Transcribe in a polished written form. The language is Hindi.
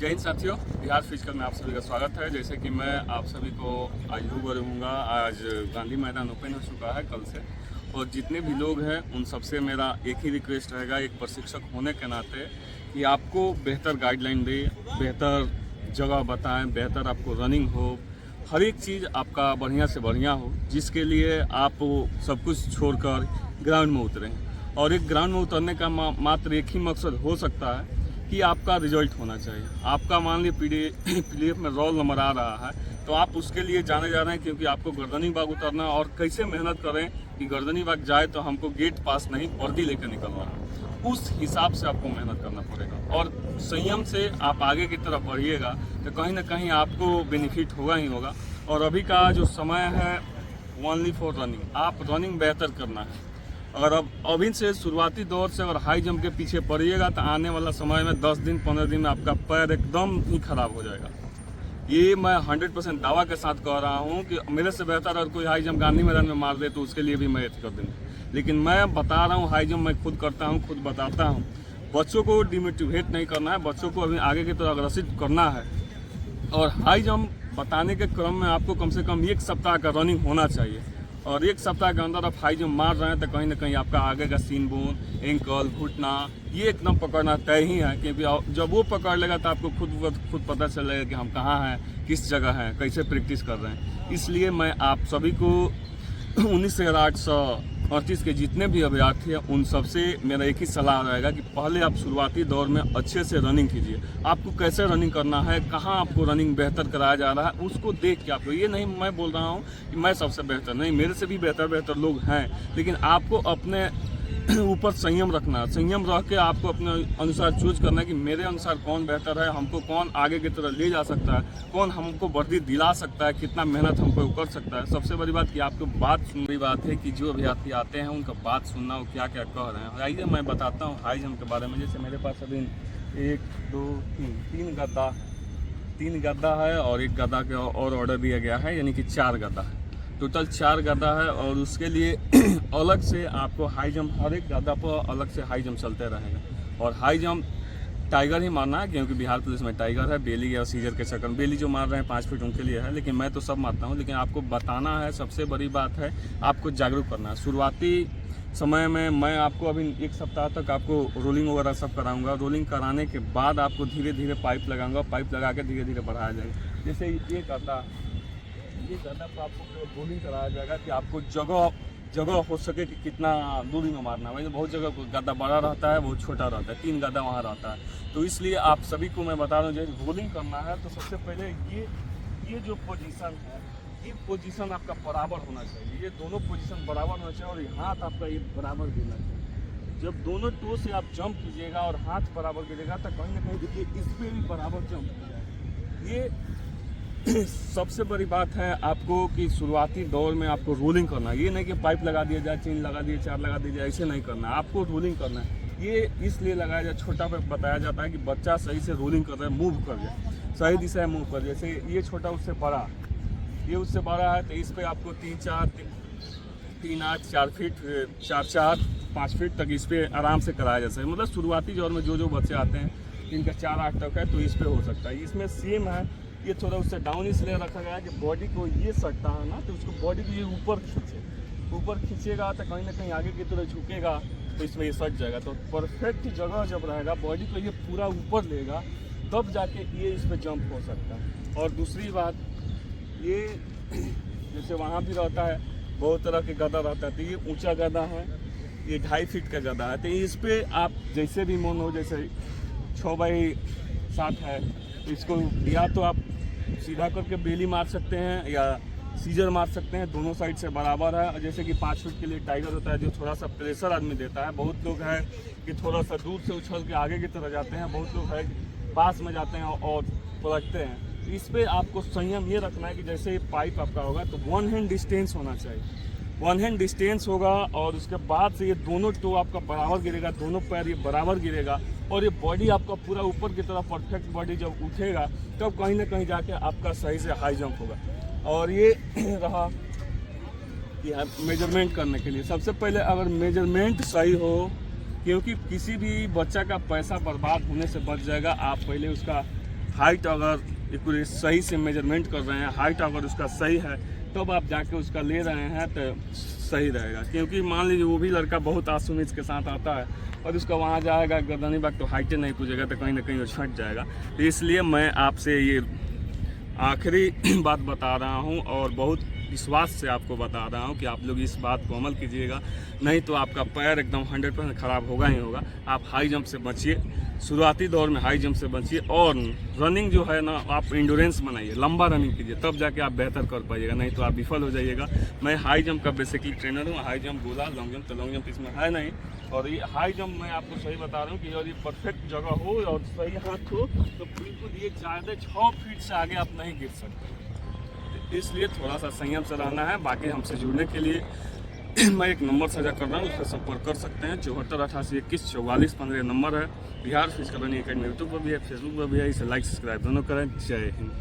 जय हिंद साथियों, बिहार फिजिकल में आप सभी का स्वागत है। जैसे कि मैं आप सभी को आज रूबरू रहूँगा। आज गांधी मैदान ओपन हो चुका है कल से, और जितने भी लोग हैं उन सबसे मेरा एक ही रिक्वेस्ट रहेगा, एक प्रशिक्षक होने के नाते, कि आपको बेहतर गाइडलाइन दे, बेहतर जगह बताएं, बेहतर आपको रनिंग हो, हर एक चीज़ आपका बढ़िया से बढ़िया हो, जिसके लिए आप सब कुछ छोड़कर ग्राउंड में उतरें। और एक ग्राउंड में उतरने का मात्र एक ही मकसद हो सकता है कि आपका रिजल्ट होना चाहिए। आपका मान लीजिए पीडीएफ में रोल नंबर आ रहा है, तो आप उसके लिए जाने जा रहे हैं, क्योंकि आपको गर्दनी बाग उतरना। और कैसे मेहनत करें कि गर्दनी बाग जाए तो हमको गेट पास नहीं, वर्दी लेकर निकलना है। उस हिसाब से आपको मेहनत करना पड़ेगा, और संयम से आप आगे की तरफ बढ़िएगा तो कहीं ना कहीं आपको बेनिफिट होगा ही होगा। और अभी का जो समय है ओनली फॉर रनिंग, आप रनिंग बेहतर करना है। अगर अब अभी से शुरुआती दौर से अगर हाई जंप के पीछे पड़िएगा तो आने वाला समय में 10 दिन 15 दिन में आपका पैर एकदम ही खराब हो जाएगा। ये मैं 100% दावा के साथ कह रहा हूँ कि मेरे से बेहतर अगर कोई हाई जंप गांधी मैदान में मार दे तो उसके लिए भी मैं कर दूँगा। लेकिन मैं बता रहा हूँ, हाई जंप मैं खुद करता हूँ, खुद बताता हूँ। बच्चों को डिमोटिवेट नहीं करना है, बच्चों को अभी आगे की तरफ अग्रसित करना है। और हाई जंप बताने के क्रम में आपको कम से कम 1 सप्ताह का रनिंग होना चाहिए। और 1 सप्ताह के अंदर आप हाई जंप मार रहे हैं तो कहीं ना कहीं आपका आगे का सीन बोन, एंकल, घुटना, ये एकदम पकड़ना तय ही है। क्योंकि जब वो पकड़ लेगा तो आपको खुद पता चलेगा कि हम कहाँ हैं, किस जगह हैं, कैसे प्रैक्टिस कर रहे हैं। इसलिए मैं आप सभी को 19,838 के जितने भी अभ्यर्थी हैं उन सबसे मेरा एक ही सलाह रहेगा कि पहले आप शुरुआती दौर में अच्छे से रनिंग कीजिए। आपको कैसे रनिंग करना है, कहाँ आपको रनिंग बेहतर कराया जा रहा है, उसको देख के आपको, ये नहीं मैं बोल रहा हूँ कि मैं सबसे बेहतर, नहीं, मेरे से भी बेहतर लोग हैं। लेकिन आपको अपने ऊपर संयम रखना है। संयम रह के आपको अपने अनुसार चूज करना है कि मेरे अनुसार कौन बेहतर है, हमको कौन आगे की तरफ ले जा सकता है, कौन हमको वर्दी दिला सकता है, कितना मेहनत हमको कर सकता है। सबसे बड़ी बात कि आपको बात सुनने बात है कि जो अभ्यर्थी आते हैं उनका बात सुनना, वो क्या क्या कह रहे हैं। आइए मैं बताता हूँ हाई जंप के बारे में। जैसे मेरे पास अभी 1 2 3 गद्दा है, और एक गद्दा के और ऑर्डर दिया गया है, यानी कि 4 गद्दा है। टोटल 4 गद्दा है, और उसके लिए अलग से आपको हाई जंप, हर एक गद्दा पर अलग से हाई जंप चलते रहेगा। और हाई जंप टाइगर ही मारना है, क्योंकि बिहार पुलिस में टाइगर है। बेली या सीजर के चक्कर, बेली जो मार रहे हैं 5 फीट उनके लिए है, लेकिन मैं तो सब मारता हूँ। लेकिन आपको बताना है, सबसे बड़ी बात है आपको जागरूक करना है। शुरुआती समय में मैं आपको अभी 1 सप्ताह तक आपको रोलिंग वगैरह सब कराऊंगा। रोलिंग कराने के बाद आपको धीरे धीरे पाइप लगाऊंगा, पाइप लगा के धीरे धीरे बढ़ाया जाएगा। जैसे ये गद्दा पर आपको रोलिंग कराया जाएगा कि आपको जगह हो सके कि कितना दूरी में मारना है। बहुत जगह गद्दा बड़ा रहता है, बहुत छोटा रहता है, 3 गद्दा वहाँ रहता है। तो इसलिए आप सभी को मैं बता रहा हूँ, जब रोलिंग करना है तो सबसे पहले ये जो पोजीशन है, ये पोजीशन आपका बराबर होना चाहिए। ये दोनों पोजीशन बराबर होना चाहिए, और ये हाथ आपका ये बराबर गिरना चाहिए। जब दोनों टो से आप जंप कीजिएगा और हाथ बराबर गिरेगा तो कहीं ना कहीं देखिए इस पर भी बराबर जंप हो जाएगा। ये सबसे बड़ी बात है आपको कि शुरुआती दौर में आपको रोलिंग करना है। ये नहीं कि पाइप लगा दिया जाए, 3 लगा दिए, 4 लगा दिया जाए, ऐसे नहीं करना है। आपको रोलिंग करना है। ये इसलिए लगाया जाए, छोटा पे बताया जाता है कि बच्चा सही से रोलिंग कर रहा है, मूव कर जाए, सही दिशा में मूव कर। जैसे ये छोटा उससे बड़ा, ये उससे बड़ा है, तो इस पर आपको 3 8 4 फीट 4 5 फीट तक इस पर आराम से कराया जा सकता है। मतलब शुरुआती दौर में जो बच्चे आते हैं इनका 4 8 तक है, तो इस पर हो सकता है। इसमें सेम है, ये थोड़ा उससे डाउन इसलिए रखा गया है कि बॉडी को ये सटता है ना, तो उसको बॉडी को ये ऊपर खींचेगा तो कहीं ना कहीं आगे की तरह झुकेगा, तो इसमें ये सट जाएगा। तो परफेक्ट जगह जब रहेगा, बॉडी को ये पूरा ऊपर लेगा, तब जाके ये इस पर जंप हो सकता है। और दूसरी बात, ये जैसे वहाँ भी रहता है, बहुत तरह के गद्दा रहता है, तो ये ऊँचा गद्दा है, ये 2.5 फीट का गद्दा है। तो इस पर आप जैसे भी मन हो, जैसे 6x7 है, इसको या तो आप सीधा करके बेली मार सकते हैं या सीजर मार सकते हैं, दोनों साइड से बराबर है। जैसे कि 5 फीट के लिए टाइगर होता है, जो थोड़ा सा प्रेशर आदमी देता है। बहुत लोग हैं कि थोड़ा सा दूर से उछल के आगे की तरफ जाते हैं, बहुत लोग हैं पास में जाते हैं और पलटते हैं। इस पर आपको संयम ये रखना है कि जैसे पाइप आपका होगा तो 1 हैंड डिस्टेंस होना चाहिए। 1 हैंड डिस्टेंस होगा, और उसके बाद से ये दोनों टो आपका बराबर गिरेगा, दोनों पैर ये बराबर गिरेगा, और ये बॉडी आपका पूरा ऊपर की तरफ परफेक्ट बॉडी जब उठेगा तब कहीं ना कहीं जाके आपका सही से हाई जंप होगा। और ये रहा कि मेजरमेंट करने के लिए, सबसे पहले अगर मेजरमेंट सही हो, क्योंकि किसी भी बच्चा का पैसा बर्बाद होने से बच जाएगा। आप पहले उसका हाइट अगर एक सही से मेजरमेंट कर रहे हैं, हाइट अगर उसका सही है तब आप जाके उसका ले रहे हैं तो सही रहेगा। क्योंकि मान लीजिए वो भी लड़का बहुत आसुमिज के साथ आता है और उसका वहाँ जाएगा गर्दनी बाग तो हाइटें नहीं पूछेगा तो कहीं ना कहीं वो छट जाएगा। तो इसलिए मैं आपसे ये आखिरी बात बता रहा हूँ और बहुत विश्वास से आपको बता रहा हूँ कि आप लोग इस बात को अमल कीजिएगा, नहीं तो आपका पैर एकदम 100% ख़राब होगा ही होगा। आप हाई जंप से बचिए, शुरुआती दौर में हाई जंप से बचिए और रनिंग जो है ना आप इंडोरेंस बनाइए, लंबा रनिंग कीजिए, तब जाके आप बेहतर कर पाइएगा, नहीं तो आप विफल हो जाइएगा। मैं हाई जंप का बेसिकली ट्रेनर हूँ। हाई जंप बोला, लॉन्ग जंप तो लॉन्ग जंप इसमें है नहीं। और ये हाई जंप मैं आपको सही बता रहा हूँ कि और ये परफेक्ट जगह हो और सही हाथ हो तो बिल्कुल ये ज़्यादा 6 फीट से आगे आप नहीं गिर सकते। इसलिए थोड़ा सा संयम से रहना है। बाकी हमसे जुड़ने के लिए मैं एक नंबर साझा कर रहा हूँ, उसका संपर्क कर सकते हैं। 74 88 21 44 15 नंबर है। Bihar physical training academy YouTube पर भी है, फेसबुक पर भी है। इसे लाइक सब्सक्राइब दोनों करें। जय हिंद।